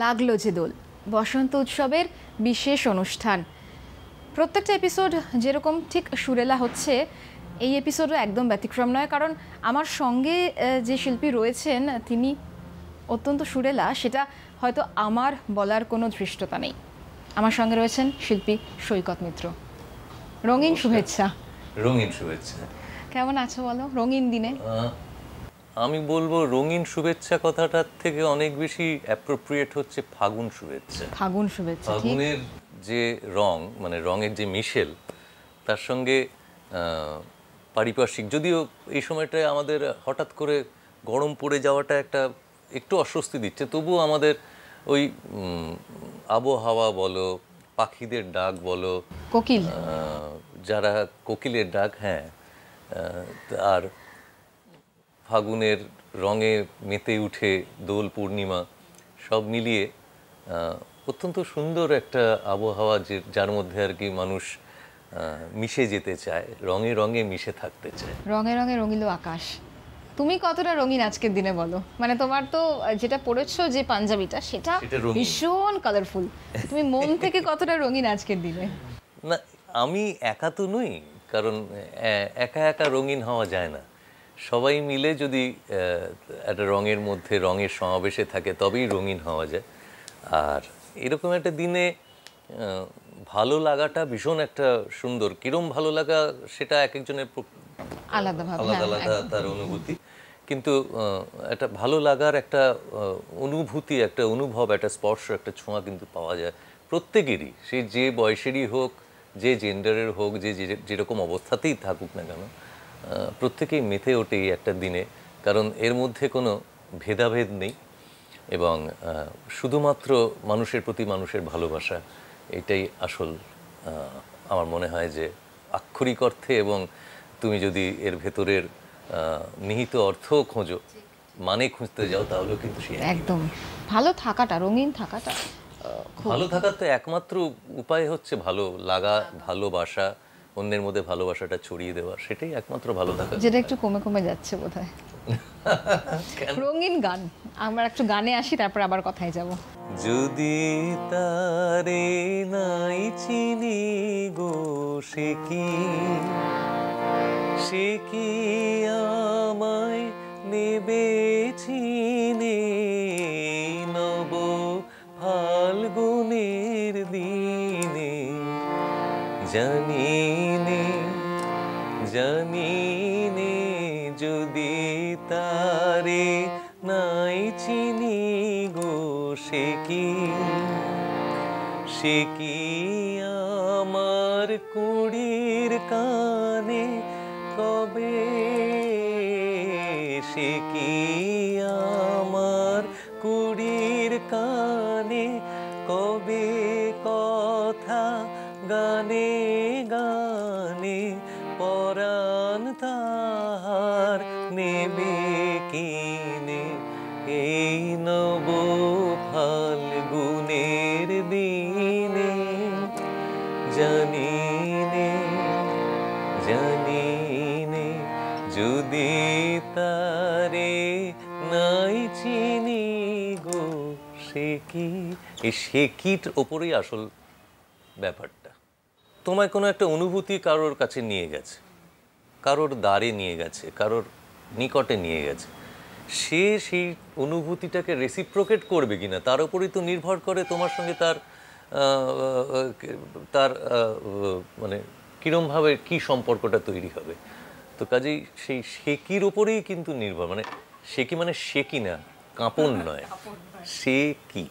লাগলো যে দোল বসন্ত উৎসবের বিশেষ অনুষ্ঠান। প্রত্যেকটা এপিসোড যেরকম ঠিক সুরেলা হচ্ছে, এই এপিসোডও একদম ব্যতিক্রম নয়, কারণ আমার সঙ্গে যে শিল্পী রয়েছেন তিনি অত্যন্ত সুরেলা, সেটা হয়তো আমার বলার কোনো ধৃষ্টতা নেই। আমার সঙ্গে রয়েছেন শিল্পী সৈকত মিত্র। রঙিন শুভেচ্ছা। রঙিন শুভেচ্ছা। কেমন আছো বলো রঙিন দিনে? আমি বলবো রঙিন শুভেচ্ছা কথাটার থেকে অনেক বেশি অ্যাপ্রোপ্রিয়েট হচ্ছে ফাগুন শুভেচ্ছা। ফাগুন শুভেচ্ছা। ফাগুনের যে রং, মানে রঙের যে মিশেল, তার সঙ্গে পারিপার্শ্বিক, যদিও এই সময়টায় আমাদের হঠাৎ করে গরম পড়ে যাওয়াটা একটু অস্বস্তি দিচ্ছে, তবুও আমাদের ওই আবহাওয়া বলো, পাখিদের ডাক বলো, কোকিল, যারা কোকিলের ডাক, হ্যাঁ, আর ফাগুনের রঙে মেতে উঠে দোল পূর্ণিমা, সব মিলিয়ে অত্যন্ত সুন্দর একটা আবহাওয়া, যার মধ্যে আর কি মানুষ মিশে যেতে চায়, রঙে রঙে মিশে থাকতে চায়। রঙে রঙে রঙিল আকাশ। তুমি কতটা রঙিন আজকের দিনে বলো? মানে তোমার তো যেটা পড়েছো যে পাঞ্জাবিটা, সেটা ভীষণ কালারফুল। তুমি মন থেকে কতটা রঙিন আজকের দিনে? না, আমি একা তো নই, কারণ একা একা রঙিন হওয়া যায় না। সবাই মিলে যদি একটা রঙের মধ্যে রঙের সমাবেশে থাকে, তবেই রঙিন হওয়া যায়। আর এরকম একটা দিনে ভালো লাগাটা ভীষণ একটা সুন্দর। কিরম ভালো লাগা সেটা এক একজনের আলাদা আলাদা তার অনুভূতি, কিন্তু একটা ভালো লাগার একটা অনুভূতি, একটা অনুভব, একটা স্পর্শ, একটা ছোঁয়া কিন্তু পাওয়া যায় প্রত্যেকেরই, সে যে বয়সেরই হোক, যে জেন্ডারের হোক, যে যেরকম অবস্থাতেই থাকুক না কেন, প্রত্যেকেই মেতে ওঠে এই একটা দিনে। কারণ এর মধ্যে কোনো ভেদাভেদ নেই, এবং শুধুমাত্র মানুষের প্রতি মানুষের ভালোবাসা, এটাই আসল। আমার মনে হয় যে আক্ষরিক অর্থে, এবং তুমি যদি এর ভেতরের নিহিত অর্থ খোঁজো, মানে খুঁজতে যাও, তাহলেও কিন্তু একদম ভালো থাকাটা, রঙিন থাকাটা, ভালো থাকার তো একমাত্র উপায় হচ্ছে ভালো লাগা, ভালোবাসা, অন্যের মধ্যে ভালোবাসাটা ছড়িয়ে দেওয়া, সেটাই একমাত্র ভালো থাকা, যেটা একটু কমে কমে যাচ্ছে বোধহয়। রঙিন গান, আমরা একটু গানে আসি, তারপর আবার কথায় যাব। যদি তারে নাই চিনি গো, সে কি আমায় নেবে চিনে, নব ফাল্গুনের দিনে, জানিনে যদি তারে নাই চিনি গো, সে কি আমার কুড়ির কানে কবে, সে কি আমার কুড়ির কানে কবে কথা গানে গানে, পরাণ তাহার নেবে কিনে, এই নব ফাল্গুনের দিনে, জানিনে যদি তারে নাই চিনি গো, সে কি। এই সে কির ওপরেই আসল ব্যাপারটা। তোমায় কোনো একটা অনুভূতি কারোর কাছে নিয়ে গেছে, কারোর দ্বারে নিয়ে গেছে, কারোর নিকটে নিয়ে গেছে, সে সেই অনুভূতিটাকে রেসিপ্রোকেট করবে কিনা, তার উপরেই তো নির্ভর করে তোমার সঙ্গে তার মানে কীরমভাবে কী সম্পর্কটা তৈরি হবে। তো কাজেই সেই শেকির ওপরেই কিন্তু নির্ভর, মানে শেকি মানে শেকি না, কাঁপন নয়, সে কি।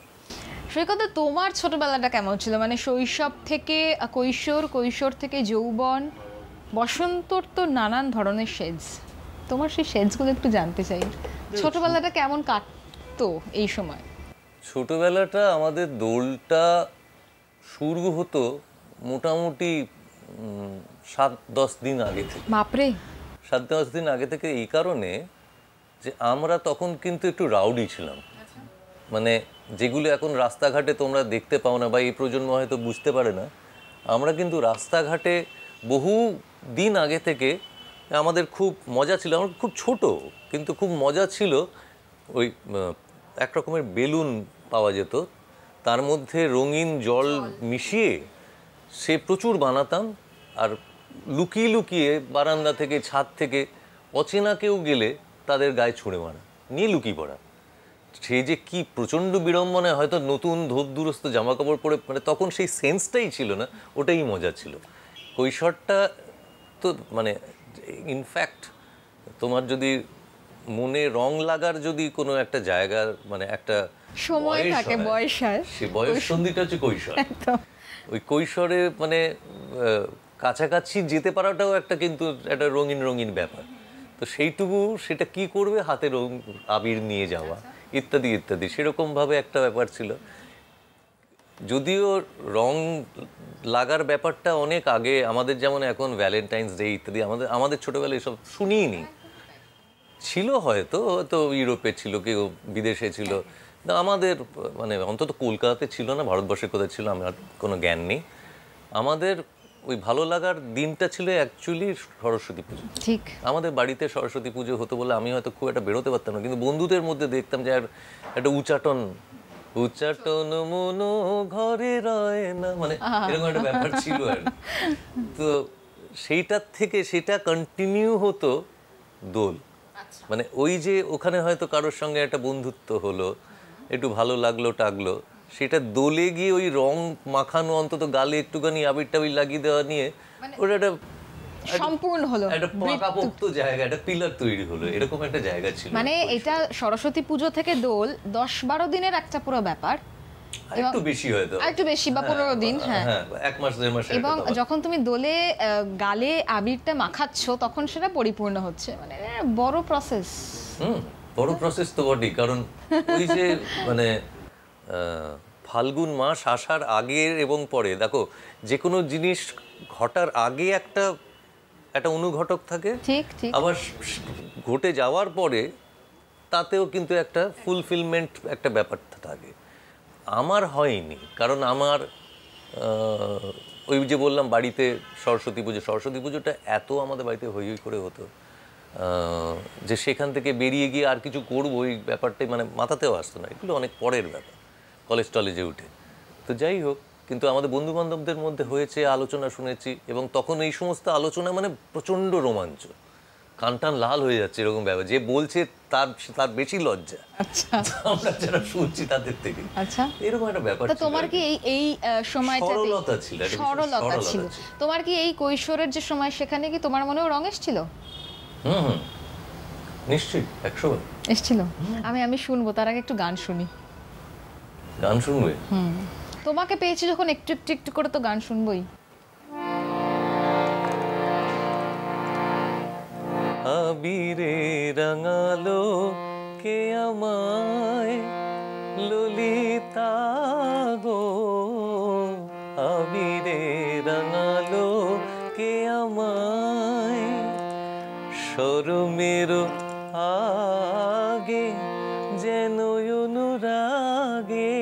সৈকত, তোমার ছোটবেলাটা কেমন ছিল? মানে শৈশব থেকে কৈশোর, কৈশোর থেকে যৌবন, বসন্তর তো নানান ধরনের সেজ, তোমার সেই সেজগুলো একটু জানতে চাই। ছোটবেলাটা কেমন কাটতো এই সময়? ছোটবেলাটা আমাদের দোলটা শুরু হতো মোটামুটি 7-10 দিন আগে থেকে। বাপরে, 7-10 দিন আগে থেকে, এই কারণে যে আমরা তখন কিন্তু একটু রাউডি ছিলাম। মানে যেগুলো এখন রাস্তাঘাটে তোমরা দেখতে পাও না, বা এই প্রজন্ম হয়তো বুঝতে পারে না, আমরা কিন্তু রাস্তাঘাটে বহু দিন আগে থেকে আমাদের খুব মজা ছিল। আমরা খুব ছোট, কিন্তু খুব মজা ছিল। ওই এক রকমের বেলুন পাওয়া যেত, তার মধ্যে রঙিন জল মিশিয়ে সে প্রচুর বানাতাম। আর লুকিয়ে লুকিয়ে বারান্দা থেকে, ছাদ থেকে অচেনা কেউ গেলে তাদের গায়ে ছুঁড়ে মারা, নিয়ে লুকিয়ে পড়া। সে যে কি প্রচণ্ড বিড়ম্বনায়, হয়তো নতুন ধোপ দুরস্ত জামা কাপড় পরে, মানে তখন সেই সেন্সটাই ছিল না, ওটাই মজা ছিল। কৈশোরটা তো মানে ইনফ্যাক্ট তোমার যদি মনে রং লাগার যদি কোনো একটা জায়গার মানে একটা সময় থাকে, বয়স হয়, সে বয়স সন্ধিটা হচ্ছে কৈশোর। ওই কৈশোরে মানে কাছাকাছি যেতে পারাটাও একটা কিন্তু একটা রঙিন রঙিন ব্যাপার। তো সেইটুকু সেটা কি করবে, হাতে রং আবির নিয়ে যাওয়া ইত্যাদি ইত্যাদি, সেরকমভাবে একটা ব্যাপার ছিল। যদিও রং লাগার ব্যাপারটা অনেক আগে, আমাদের যেমন এখন ভ্যালেন্টাইন্স ডে ইত্যাদি, আমাদের ছোটোবেলায় এসব শুনিনি। ছিল হয়তো ইউরোপে ছিল, কেউ বিদেশে ছিল, আমাদের মানে অন্তত কলকাতাতে ছিল না, ভারতবর্ষের কোথায় ছিল আমার কোনো জ্ঞান নেই। আমাদের ওই ভালো লাগার দিনটা ছিল অ্যাকচুয়ালি সরস্বতী পুজো। ঠিক, আমাদের বাড়িতে সরস্বতী পুজো হতো বলে আমি হয়তো খুব একটা বেরোতে পারতাম না, কিন্তু বন্ধুদের মধ্যে দেখতাম যে একটা উচ্চাটন মনো ঘরে রয় না, মানে এরকম একটা ব্যাপার ছিল আর। তো সেইটার থেকে সেটা কন্টিনিউ হতো দোল। মানে ওই যে ওখানে হয়তো কারোর সঙ্গে একটা বন্ধুত্ব হলো, একটু ভালো লাগলো টাগলো, সেটা দোলে গিয়ে ওই রং মাখানো, অন্তত গালে একটুখানি আবির টাবির লাগিয়ে দেওয়া নিয়ে ওটা একটা সম্পূর্ণ হলো, একটা পাকাপোক্ত জায়গা, একটা পিলার তৈরি হলো, এরকম একটা জায়গা ছিল। মানে এটা সরস্বতী পুজো থেকে দোল 10-12 দিনের একটা পুরো ব্যাপার, একটু বেশি হয়তো, একটু বেশি বা 15 দিন, হ্যাঁ, এক মাস দেড় মাস। এবং যখন তুমি দোলে গালে আবিরটা মাখাচ্ছ তখন সেটা পরিপূর্ণ হচ্ছে, মানে বড় প্রসেস। বড় প্রসেস তো বটেই, কারণ ওই যে মানে ফাল্গুন মাস আসার আগে এবং পরে, দেখো যে কোনো জিনিস ঘটার আগে একটা অনুঘটক থাকে, ঠিক ঠিক, আবার ঘটে যাওয়ার পরে তাতেও কিন্তু একটা ফুলফিলমেন্ট একটা ব্যাপার থাকে। আমার হয়নি, কারণ আমার ওই যে বললাম বাড়িতে সরস্বতী পুজোটা এত আমাদের বাড়িতে হই হই করে হতো যে সেখান থেকে বেরিয়ে গিয়ে আর কিছু করবো ওই ব্যাপারটাই মানে মাথাতেও আসতো না, এগুলো অনেক পরের ব্যাপার কলেজে উঠে। তো যাই হোক, কিন্তু আমাদের বন্ধু বান্ধবদের মধ্যে হয়েছে, আলোচনা শুনেছি, এবং তখন এই সমস্ত আলোচনা মানে প্রচণ্ড রোমাঞ্চ, কানটান লাল হয়ে যাচ্ছে এরকম ব্যাপার, যে বলছে তার বেশি লজ্জা, আচ্ছা, আমরা যারা শুনছি তাদের থেকে। আচ্ছা, এরকম একটা ব্যাপার। তোমার কি এই সময়টাতে সরলতা ছিল, তোমার কি এই কৈশোরের যে সময়, সেখানে কি তোমার মনেও রং এসেছিল? নিশ্চয়ই, 100 এসেছিল। আমি শুনবো, তার আগে একটু গান শুনি। গান শুনবে? তোমাকে পেয়েছি যখন, একটু একটু একটু করে তো গান শুনবোই। আবিরে রাঙালো কে আমায় ললিতা গো, আবিরে রাঙালো কে আমায় শরমের আগে যেন অনুরাগে,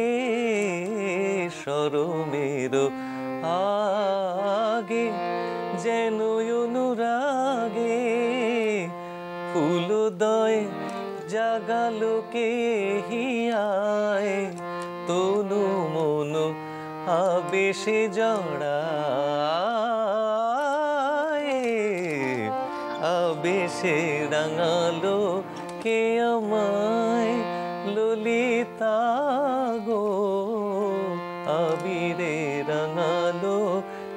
শরমের আগে যেন অনুরাগে ফুলদয় জাগালো কে হিয়ায়, তনু মন আবেশে জড়ায়, আবেশে রাঙালো কে আমায় ললিতা গো, আবিরে রাঙালো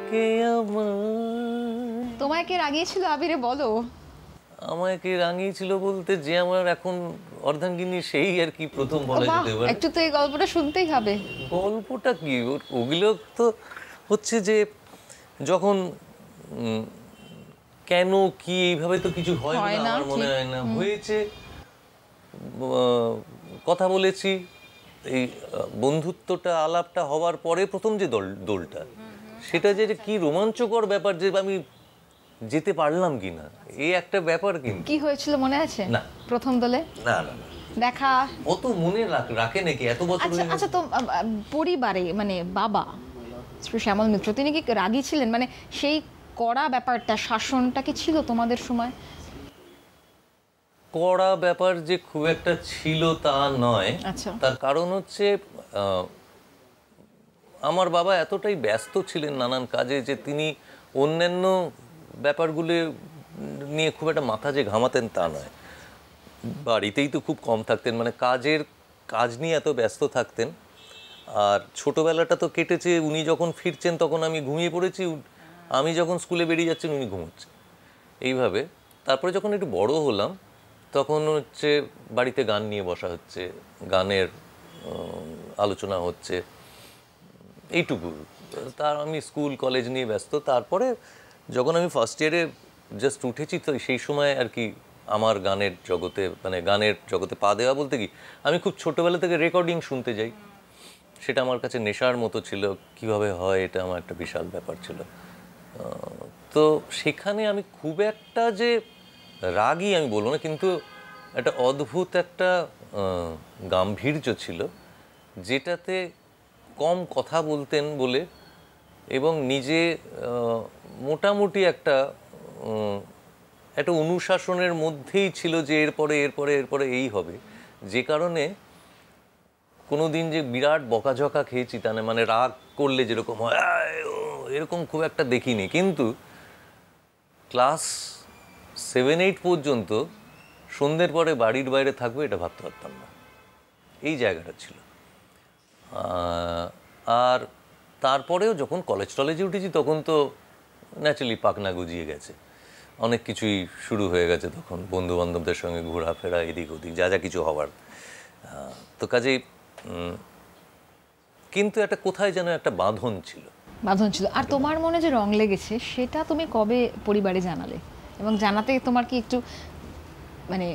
কে আমায়। তোমায় কে রাগিয়েছিল আবিরে, বলো? আমায় কে রাঙিয়েছিল বলতে, যে আমার এখন অর্ধাঙ্গিনী সেই আর কি প্রথম বলা যেতে পারে। একটু তো এই গল্পটা শুনতেই হবে। গল্পটা কি, ওগুলো তো হচ্ছে যে যখন কেন কি এইভাবে তো কিছু হয় না, আমার মনে হয় না হয়েছে। কথা বলেছি, এই বন্ধুত্বটা আলাপটা হওয়ার পরে প্রথম যে দোলটা, সেটা যে কি রোমাঞ্চকর ব্যাপার, যে আমি যেতে পারলাম কিনা, এই একটা ব্যাপার। কিন্তু কি হয়েছিল মনে আছে? না, প্রথম দোলে না দেখা অত মনে রাখে নাকি এত বছর? আচ্ছা, তো পরিবারে মানে বাবা শ্যামল মিত্র, তিনি কি রাগী ছিলেন? মানে সেই কড়া ব্যাপারটা, শাসনটা কি ছিল তোমাদের সময়? কড়া ব্যাপার যে খুব একটা ছিল তা নয়। আচ্ছা, তার কারণ হচ্ছে আমার বাবা এতটাই ব্যস্ত ছিলেন নানান কাজে যে তিনি অন্যান্য ব্যাপারগুলো নিয়ে খুব একটা মাথা যে ঘামাতেন তা নয়। বাড়িতেই তো খুব কম থাকতেন, মানে কাজ নিয়ে এত ব্যস্ত থাকতেন। আর ছোটোবেলাটা তো কেটেছে, উনি যখন ফিরছেন তখন আমি ঘুমিয়ে পড়েছি, আমি যখন স্কুলে বেরিয়ে যাচ্ছেন উনি ঘুমোচ্ছেন, এইভাবে। তারপরে যখন একটু বড় হলাম তখন হচ্ছে বাড়িতে গান নিয়ে বসা হচ্ছে, গানের আলোচনা হচ্ছে, এইটুকু। তার আমি স্কুল কলেজ নিয়ে ব্যস্ত। তারপরে যখন আমি ফার্স্ট ইয়ারে জাস্ট উঠেছি তো সেই সময় আর কি আমার গানের জগতে, মানে গানের জগতে পা দেওয়া বলতে কি, আমি খুব ছোটোবেলা থেকে রেকর্ডিং শুনতে যাই, সেটা আমার কাছে নেশার মতো ছিল। কিভাবে হয় এটা আমার একটা বিশাল ব্যাপার ছিল। তো সেখানে আমি খুব একটা যে রাগী আমি বলবো না, কিন্তু একটা অদ্ভুত একটা গাম্ভীর্য ছিল, যেটাতে কম কথা বলতেন বলে, এবং নিজে মোটামুটি একটা অনুশাসনের মধ্যেই ছিল যে এরপরে এরপরে এরপরে এই হবে। যে কারণে কোনো দিন যে বিরাট বকাঝকা খেয়েছি তা না, মানে রাগ করলে যেরকম হয় এরকম খুব একটা দেখিনি। কিন্তু ক্লাস 7-8 পর্যন্ত সন্ধ্যের পরে বাড়ির বাইরে থাকবো এটা ভাবতে পারতাম না, এই জায়গাটা ছিল। আর তারপরেও যখন টলেজে উঠেছি তখন তো ন্যাচারালি পাকনা গজিয়ে গেছে, অনেক কিছুই শুরু হয়ে গেছে তখন, বন্ধুবান্ধবদের সঙ্গে ঘোরাফেরা, এদিক ওদিক যা যা কিছু হওয়ার। তো কাজেই কিন্তু একটা কোথায় যেন একটা বাঁধন ছিল। আর তোমার মনে যে রং লেগেছে সেটা তুমি কবে পরিবারে জানালে, এবং জানাতে তোমার কি একটু মানে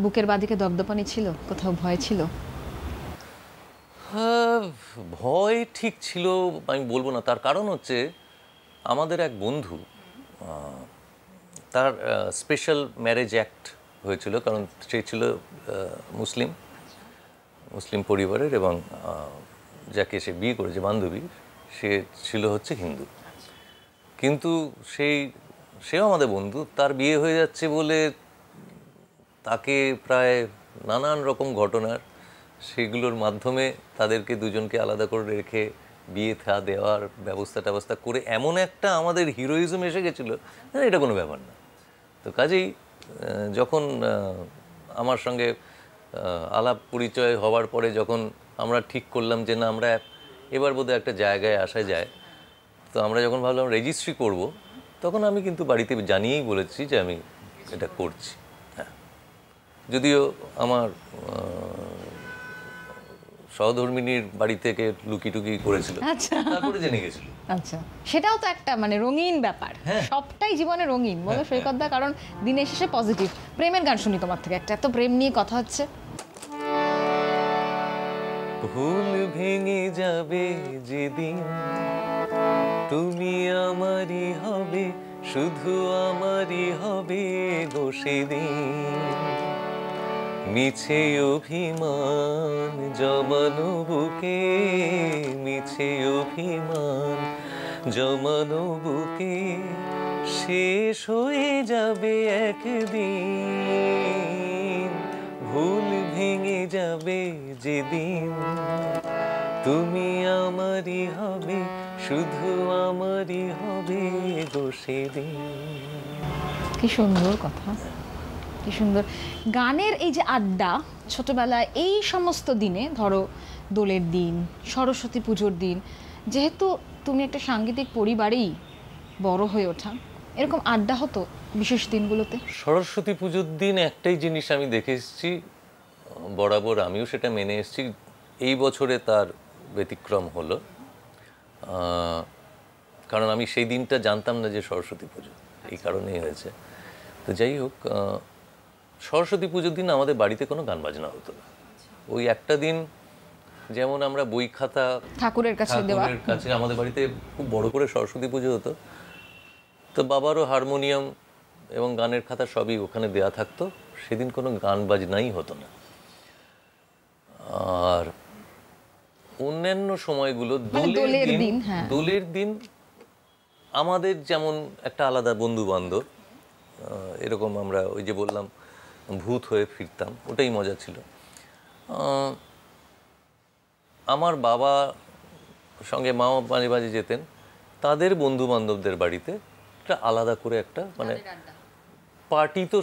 বুকের বাঁদিকে দপদপানি ছিল, কোথাও ভয় ছিল? ভয় ঠিক ছিল আমি বলবো না। তার কারণ হচ্ছে আমাদের এক বন্ধু, তার স্পেশাল ম্যারেজ অ্যাক্ট হয়েছিল, কারণ সে ছিল মুসলিম পরিবারের, এবং যাকে সে বিয়ে করেছে বান্ধবী, সে ছিল হচ্ছে হিন্দু। কিন্তু সেও আমাদের বন্ধু, তার বিয়ে হয়ে যাচ্ছে বলে তাকে প্রায় নানান রকম ঘটনার, সেগুলোর মাধ্যমে তাদেরকে দুজনকে আলাদা করে রেখে বিয়ে দেওয়ার ব্যবস্থা করে এমন একটা আমাদের হিরোইজম এসে গেছিলো, এটা কোনো ব্যাপার না। তো কাজেই যখন আমার সঙ্গে আলাপ পরিচয় হওয়ার পরে যখন আমরা ঠিক করলাম যে না আমরা এবার বোধহয় একটা জায়গায় আসা যায়, তো আমরা যখন ভাবলাম রেজিস্ট্রি করব, তখন আমি কিন্তু বাড়িতে জানিয়েই বলেছি যে আমি এটা করছি। হ্যাঁ, যদিও আমার সহধর্মিনীর বাড়ি থেকে লুকিটুকি করেছিল, তারপরে জেনে গেছিল। আচ্ছা, সেটাও তো একটা মানে রঙিন ব্যাপার। সবটাই জীবনে রঙিন বলো সৈকত দা, কারণ দিনের শেষে পজিটিভ। প্রেমের গান শুনি তোমার থেকে একটা, এত প্রেম নিয়ে কথা হচ্ছে। ভুল ভেঙে যাবে যেদিন, তুমি আমারই হবে, শুধু আমারই হবে গো সেদিন। মিছে অভিমান জমানো বুকে, মিছে অভিমান জমানো বুকে, শেষ হয়ে যাবে একদিন। ভুল ভেঙে যাবে যেদিন, তুমি আমারই হবে, শুধু আমারই হবে গো সেদিন। কি সুন্দর কথা, কি সুন্দর। গানের এই যে আড্ডা ছোটবেলায়, এই সমস্ত দিনে, ধরো দোলের দিন, সরস্বতী পুজোর দিন, যেহেতু তুমি একটা সাংগীতিক পরিবারেই বড় হয়ে ওঠা, এরকম আড্ডা হতো বিশেষ দিনগুলোতে? সরস্বতী পুজোর দিন একটাই জিনিস আমি দেখে এসেছি, বরাবর আমিও সেটা মেনে এসেছি, এই বছরে তার ব্যতিক্রম হলো। কারণ আমি সেই দিনটা জানতাম না যে সরস্বতী পুজো, এই কারণেই হয়েছে। তো যাই হোক, সরস্বতী পুজোর দিন আমাদের বাড়িতে কোনো গান বাজনা হতো না। ওই একটা দিন, যেমন আমরা বই খাতা ঠাকুরের কাছে আমাদের বাড়িতে খুব বড় করে সরস্বতী পুজো হতো, তো বাবারও হারমোনিয়াম এবং গানের খাতা সবই ওখানে দেয়া থাকতো। সেদিন কোনো গান বাজনাই হতো না। আর অন্যান্য সময়গুলো, দোলের দিন আমাদের যেমন একটা আলাদা বন্ধু বান্ধব, এরকম আমরা ওই যে বললাম ভূত হয়ে ফিরতাম, ওটাই মজা ছিল। আমার বাবা সঙ্গে মাও মাঝে মাঝে যেতেন, তাদের বন্ধু বান্ধবদের বাড়িতে একটা আলাদা করে একটা মানে পার্টি তো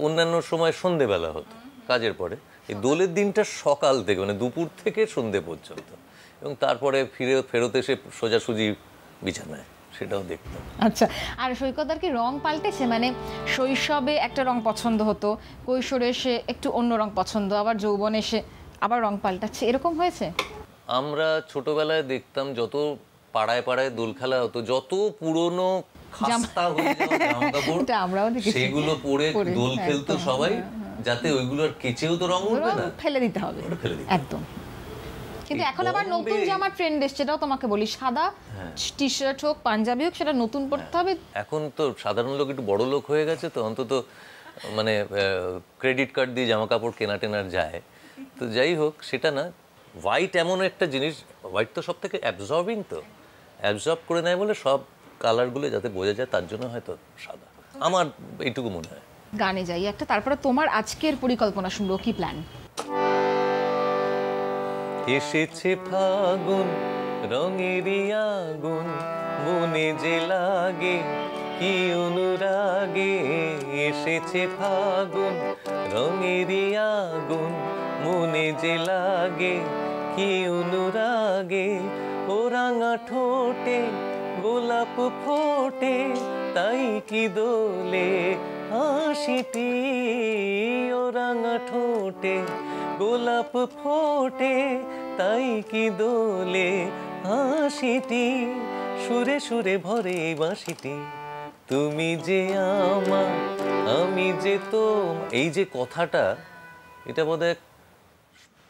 অন্যান্য সময় সন্ধেবেলা হতো কাজের পরে, এই দোলের দিনটা সকাল থেকে মানে দুপুর থেকে সন্ধে পর্যন্ত, এবং তারপরে ফেরত এসে সোজাসুজি বিছানায়, সেটাও দেখতাম। আচ্ছা, আর সৈকতদার কি রং পাল্টেছে? মানে শৈশবে একটা রং পছন্দ হতো, কৈশোরে এসে একটু অন্য রং পছন্দ, আবার যৌবনে এসে আবার রং পাল্টাচ্ছে, এরকম হয়েছে? আমরা ছোটবেলায় দেখতাম যত পাড়ায় পাড়ায় দোল খেলা হতো, যত পুরনো খাস্তা হয়ে যাওয়া জামাকাপড় সেগুলো পরে দোল খেলতো সবাই, যাতে ওইগুলো আর কেচেও তো রং উঠবে না, ফেলে দিতে হবে একদম। কিন্তু এখন আবার নতুন জামা ট্রেন্ড এসছে, সেটাও তোমাকে বলি, সাদা টি শার্ট হোক পাঞ্জাবি হোক সেটা নতুন পরতে হবে। এখন তো সাধারণ লোক একটু বড় লোক হয়ে গেছে, তো অন্তত মানে ক্রেডিট কার্ড দিয়ে জামা কাপড় কেনা টেনার যায়, তো যাই হোক সেটা না। হোয়াইট এমন একটা জিনিস, হোয়াইট তো সব থেকে অ্যাবজর্বিং, তো অ্যাবজর্ব করে নেয় বলে সব কালারগুলো যাতে বোঝা যায় তার জন্য হয়তো সাদা, আমার এইটুকু মনে হয়। গানে যাই একটা, তারপরে তোমার আজকের পরিকল্পনা শুনবো, কি প্ল্যান? এসেছে ফাগুন রঙেরই আগুন, মনে যে লাগে কি অনুরাগে, এসেছে ফাগুন রঙেরই আগুন, মনে যে লাগে কি অনুরাগে, ও রাঙা ঠোঁটে গোলাপ ফোটে, তাই কি দোলে হাসিটি, ও রাঙা ঠোঁটে গোলাপ ফোটে, তাই কি দোলে হাসিটি, সুরে সুরে ভরে বাঁশিটি, তুমি যে আমার আমি যে তোম। এই যে কথাটা, এটা বোধহয়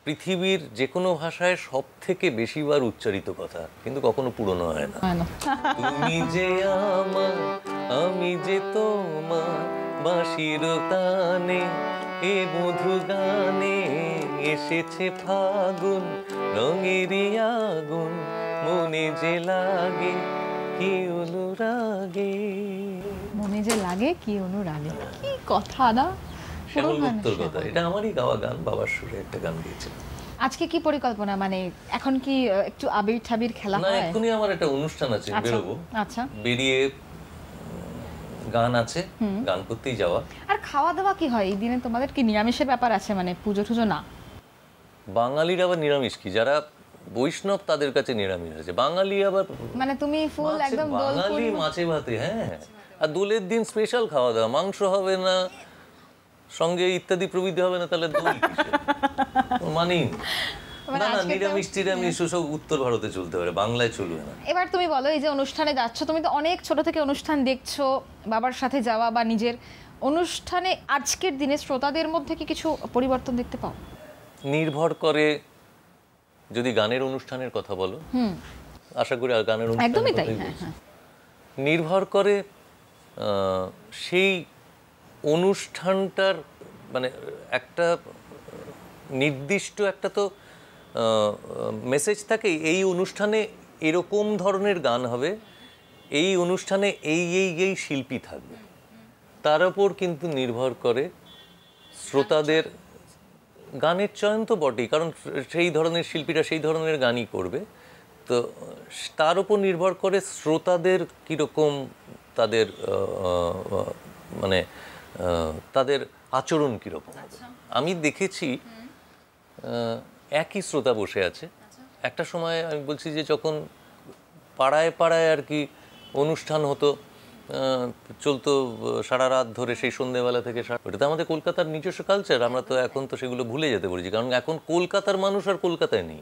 পৃথিবীর যে কোনো ভাষায় সব থেকে বেশিবার উচ্চারিত কথা, কিন্তু কখনো পূরণ হয় না। তুমি যে আমার আমি যে তোমার, বাঁশির তানে এ মধু গানে, এসেছে ফাগুন রঙেরই আগুন, মনে যে লাগে কি অনুরাগে, মনে যে লাগে কি অনুরাগে, কি কথা না, শ্যামলগুপ্তর কথা। এটা আমারই গাওয়া গান, বাবার সুরে একটা গান গেয়েছিলাম। আজকে কি পরিকল্পনা, মানে এখন কি একটু আবির ঠাবির খেলা হয়? না, এখনই আমার একটা অনুষ্ঠান আছে, বেরোবো। আচ্ছা, বেরিয়ে গান আছে, গান করতেই যাওয়া। আর খাওয়া দাওয়া কি হয় এই দিনে? তোমাদের কি নিরামিষের ব্যাপার আছে, মানে পুজো টুজো না? বাঙালির আবার নিরামিষ কি, যারা বৈষ্ণব তাদের কাছে নিরামিষ আছে, বাঙালি আবার মানে তুমি ফুল একদম বাঙালি মাছে ভাতে। হ্যাঁ, আর দোলের দিন স্পেশাল খাওয়া দাওয়া, মাংস হবে না, সঙ্গে ইত্যাদি প্রভৃতি হবে না, তাহলে দোল মানেই না। না, নিরামিষ টিরামিষ সব উত্তর ভারতে চলতে পারে, বাংলায় চলবে না। এবার তুমি বলো, এই যে অনুষ্ঠানে যাচ্ছ, তুমি তো অনেক ছোট থেকে অনুষ্ঠান দেখছো, বাবার সাথে যাওয়া বা নিজের অনুষ্ঠানে, আজকের দিনে শ্রোতাদের মধ্যে কি কিছু পরিবর্তন দেখতে পাও? নির্ভর করে, যদি গানের অনুষ্ঠানের কথা বলো, আশা করি গানের একদমই তাই, নির্ভর করে সেই অনুষ্ঠানটার, মানে একটা নির্দিষ্ট একটা তো মেসেজ থাকে, এই অনুষ্ঠানে এরকম ধরনের গান হবে, এই অনুষ্ঠানে এই এই এই শিল্পী থাকবে, তার উপর কিন্তু নির্ভর করে শ্রোতাদের গানের চয়ন তো বটেই, কারণ সেই ধরনের শিল্পীরা সেই ধরনের গানই করবে, তো তার উপর নির্ভর করে শ্রোতাদের কীরকম তাদের মানে তাদের আচরণ কীরকম হবে। আমি দেখেছি একই শ্রোতা বসে আছে, একটা সময় আমি বলছি যে যখন পাড়ায় পাড়ায় আর কি অনুষ্ঠান হতো, চলতো সারা রাত ধরে, সেই সন্ধ্যেবেলা থেকে, ওটা তো আমাদের কলকাতার নিজস্ব কালচার, আমরা তো এখন তো সেগুলো ভুলে যেতে পেরেছি, কারণ এখন কলকাতার মানুষ আর কলকাতায় নেই,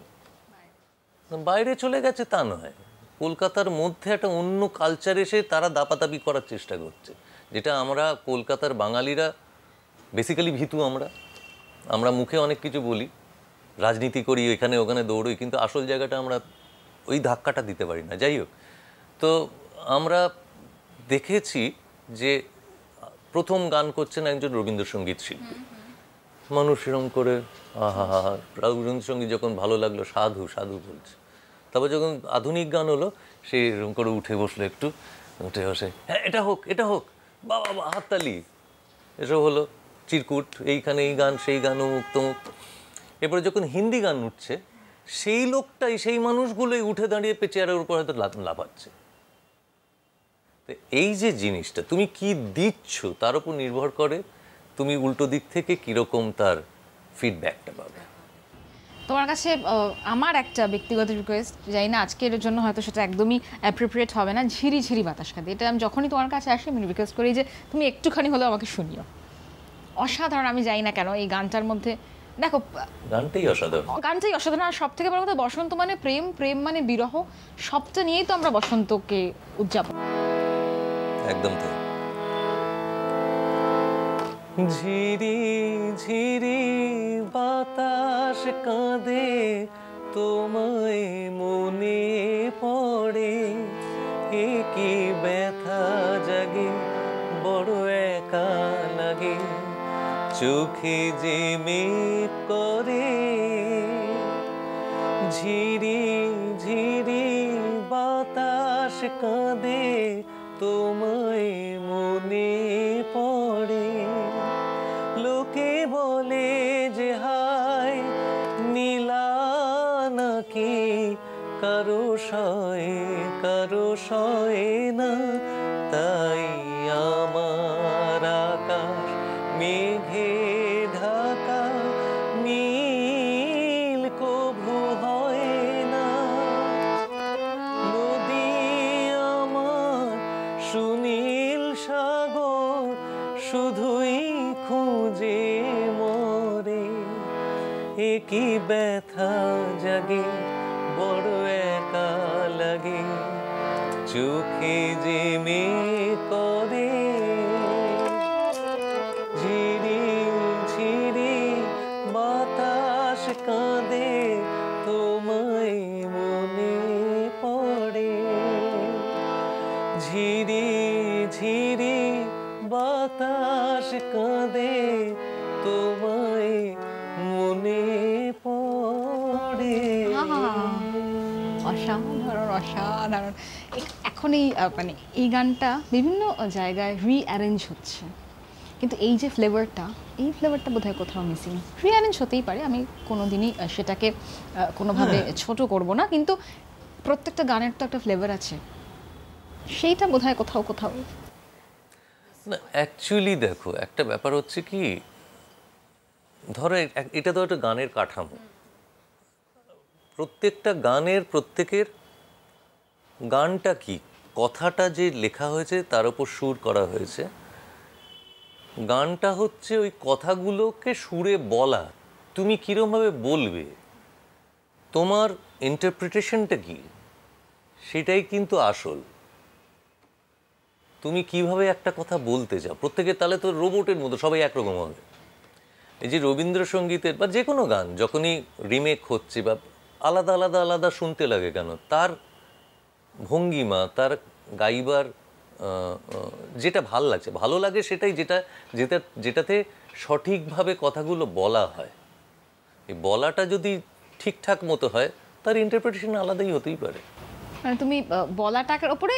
বাইরে চলে গেছে তা নয়, কলকাতার মধ্যে একটা অন্য কালচার এসে তারা দাপাদাপি করার চেষ্টা করছে, যেটা আমরা কলকাতার বাঙালিরা বেসিক্যালি ভীতু। আমরা মুখে অনেক কিছু বলি, রাজনীতি করি, এখানে ওখানে দৌড়ই, কিন্তু আসল জায়গাটা আমরা ওই ধাক্কাটা দিতে পারি না। যাই হোক, তো আমরা দেখেছি যে প্রথম গান করছেন একজন রবীন্দ্রসঙ্গীত শিল্পী, মানুষ এরকম করে আহা, রবীন্দ্রসঙ্গীত যখন ভালো লাগলো সাধু সাধু বলছে, তারপর যখন আধুনিক গান হলো, সে এরকম করে উঠে বসলো, একটু উঠে বসে, হ্যাঁ এটা হোক এটা হোক, বাবা হাততালি, এসব হলো চিরকুট, এইখানে এই গান সেই গান, অমুক তমুক। এরপরে যখন হিন্দি গান উঠছে, সেই লোকটাই, সেই মানুষগুলোই উঠে দাঁড়িয়ে চেয়ারের উপর হয়তো লাফাচ্ছে। তো এই যে জিনিসটা তুমি কি দিচ্ছ তার উপর নির্ভর করে তুমি উল্টো দিক থেকে কীরকম তার ফিডব্যাকটা পাবে। তোমার কাছে আমার একটা ব্যক্তিগত রিকোয়েস্ট, জানি না আজকের জন্য হয়তো সেটা একদমই অ্যাপ্রোপ্রিয়েট হবে না, ঝিরি ঝিরি বাতাস খাতে, এটা আমি যখনই তোমার কাছে আসি আমি রিকোয়েস্ট করি যে তুমি একটুখানি হলেও আমাকে শুনিও। অসাধারণ, আমি জানি না কেন এই গানটার মধ্যে, দেখো গানটাই অসাধারণ, গানটাই অসাধারণ। আর সব থেকে বড় কথা, বসন্ত মানে প্রেম, প্রেম মানে বিরহ, সবটা নিয়েই তো আমরা বসন্তকে উদযাপন। একদম তাই। ঝিরি ঝিরি বাতাস কাঁদে তোমায় মনে পড়ে, এ কি ব্যথা জাগে বড় একা লাগে, চোখে যে মেঘ করে। ঝিরি ঝিরি বাতাস কাঁদে তোমায় মনে পড়ে, লোকে বলে যে হায় নীলা নাকি কারো সয় না, তাই আমার আকাশ মেঘে ঢাকা নীল কভু হয় না, নদী আমার সুনীল সাগর শুধুই খুঁজে মরে, এ কি ব্যথা জাগে বড় একা লাগে, চোখে যে মেঘ করে। ঝিরি ঝিরি বাতাস কাঁদে তোমায় মনে পড়ে, ঝিরি ঝিরি বাতাস কাঁদে তোমায় মনে পড়ে। অসাধারণ, অসাধারণ। এখন এই মানে এই গানটা বিভিন্ন জায়গায় রিঅ্যারেঞ্জ হচ্ছে, কিন্তু এই যে ফ্লেভারটা, এই ফ্লেভারটা বোধহয় কোথাও মিসিং। রিঅ্যারেঞ্জ হতেই পারে, আমি কোনো দিনই সেটাকে কোনোভাবে ছোট করব না, কিন্তু প্রত্যেকটা গানের তো একটা ফ্লেভার আছে, সেইটা বোধহয় কোথাও কোথাও না। অ্যাকচুয়ালি দেখো, একটা ব্যাপার হচ্ছে কি, ধরো এটা তো একটা গানের কাঠামো, প্রত্যেকটা গানের প্রত্যেকের গানটা কি, কথাটা যে লেখা হয়েছে তার উপর সুর করা হয়েছে, গানটা হচ্ছে ওই কথাগুলোকে সুরে বলা, তুমি কীরকমভাবে বলবে, তোমার ইন্টারপ্রিটেশনটা কি, সেটাই কিন্তু আসল। তুমি কিভাবে একটা কথা বলতে চাও, প্রত্যেকে তাহলে তো রোবটের মতো সবাই একরকম হবে। এই যে রবীন্দ্রসঙ্গীতের বা যে কোনো গান যখনই রিমেক হচ্ছে বা আলাদা আলাদা আলাদা শুনতে লাগে কেন, তার ভঙ্গিমা, তার গাইবার যেটা ভালো লাগে সেটাই, যেটাতে সঠিকভাবে কথাগুলো বলা হয়। এই বলাটা যদি ঠিকঠাক মতো হয়, তার ইন্টারপ্রিটেশন আলাদাই হতেই পারে। মানে তুমি বলাটার উপরে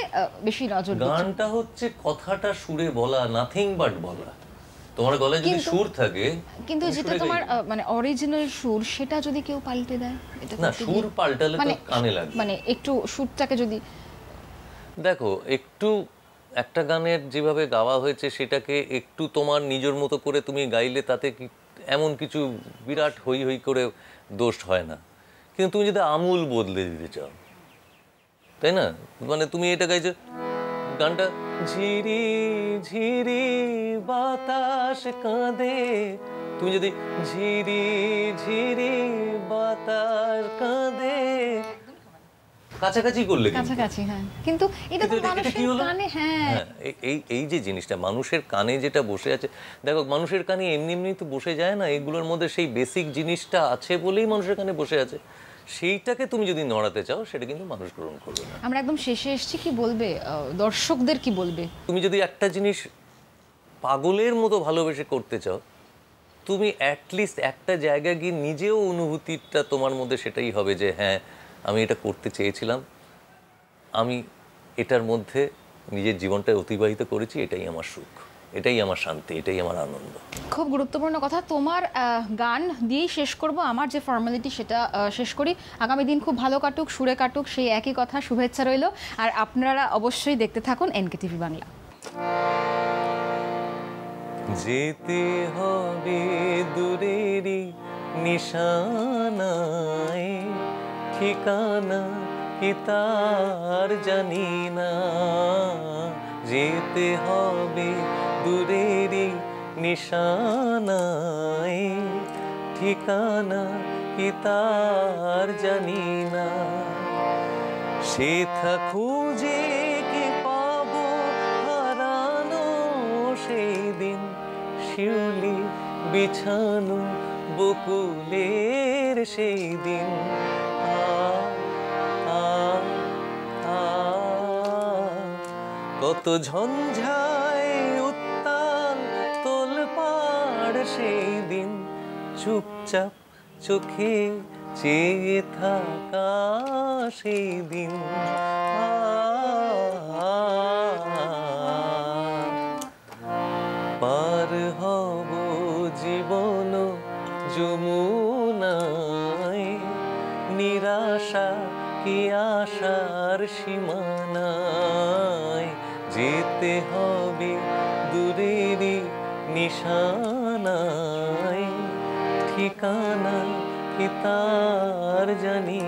বেশি নজর দিচ্ছ। গানটা হচ্ছে কথাটা সুরে বলা, নাথিং বাট বলা। তোমার গলায় যদি সুর থাকে, কিন্তু যেটা তোমার মানে অরিজিনাল সুর, সেটা যদি কেউ পাল্টে দেয়, এটা না, সুর পাল্টালে তো কানে লাগে। মানে একটু সুরটাকে যদি দেখো, একটু একটা গানের যেভাবে গাওয়া হয়েছে সেটাকে একটু তোমার নিজের মতো করে তুমি গাইলে তাতে এমন কিছু বিরাট হই হই করে দোষ হয় না। কিন্তু তুমি যদি আমূল বদলে দিতে চাও, তাই না, মানে তুমি এটা গাইছো গানটা ঝিরি ঝিরি বাতাস কাঁদে, তুমি যদি ঝিরি ঝিরি বাতাস কাঁদে কাছাকাছি করলে, কাছাকাছি, হ্যাঁ, কিন্তু এটা তো মানুষের কানে, হ্যাঁ, এই যে জিনিসটা মানুষের কানে যেটা বসে আছে, দেখো মানুষের কানে এমনি এমনি তো বসে যায় না, এগুলোর মধ্যে সেই বেসিক জিনিসটা আছে বলেই মানুষের কানে বসে আছে। সেইটাকে তুমি যদি নড়াতে চাও, সেটা কিন্তু মানুষ গ্রহণ করবে না। আমরা একদম শেষে এসেছি, কি বলবে দর্শকদের, কি বলবে? তুমি যদি একটা জিনিস পাগলের মতো ভালোবেসে করতে চাও, তুমি অ্যাটলিস্ট একটা জায়গায় গিয়ে নিজেও অনুভূতিটা তোমার মধ্যে সেটাই হবে যে হ্যাঁ, আমি এটা করতে চেয়েছিলাম, আমি এটার মধ্যে নিজের জীবনটা অতিবাহিত করেছি, এটাই আমার সুখ। এটাই আমার শান্তি, এটাই আমার আনন্দ। খুব গুরুত্বপূর্ণ কথা। তোমার গান দিয়েই শেষ করব, আমার যে ফর্মালিটি সেটা শেষ করি। আগামী দিন খুব ভালো কাটুক, সুরে কাটুক, সেই একই কথা, শুভেচ্ছা রইল। আর আপনারা অবশ্যই দেখতে থাকুন NKTV বাংলা। যেতে হবে দূরেরই নিশানায়, ঠিকানা কি তার জানি না। যেতে হবে দূরেরই নিশানায়, ঠিকানা কি তার জানি না। সেথা খুঁজে কি পাবো হারানো সেই দিন, শিউলি বিছানো বকুলের সেই দিন। কত ঝঞ্ঝায় উত্তাল তোলপাড় সেই দিন, চুপচাপ চোখে চেয়ে থাকা সেই দিন। পার হব জীবন যমুনায়, নিরাশা কি আশার সীমানায়। যেতে হবে দূরেরই নিশানায়, ঠিকানা কি তার জানি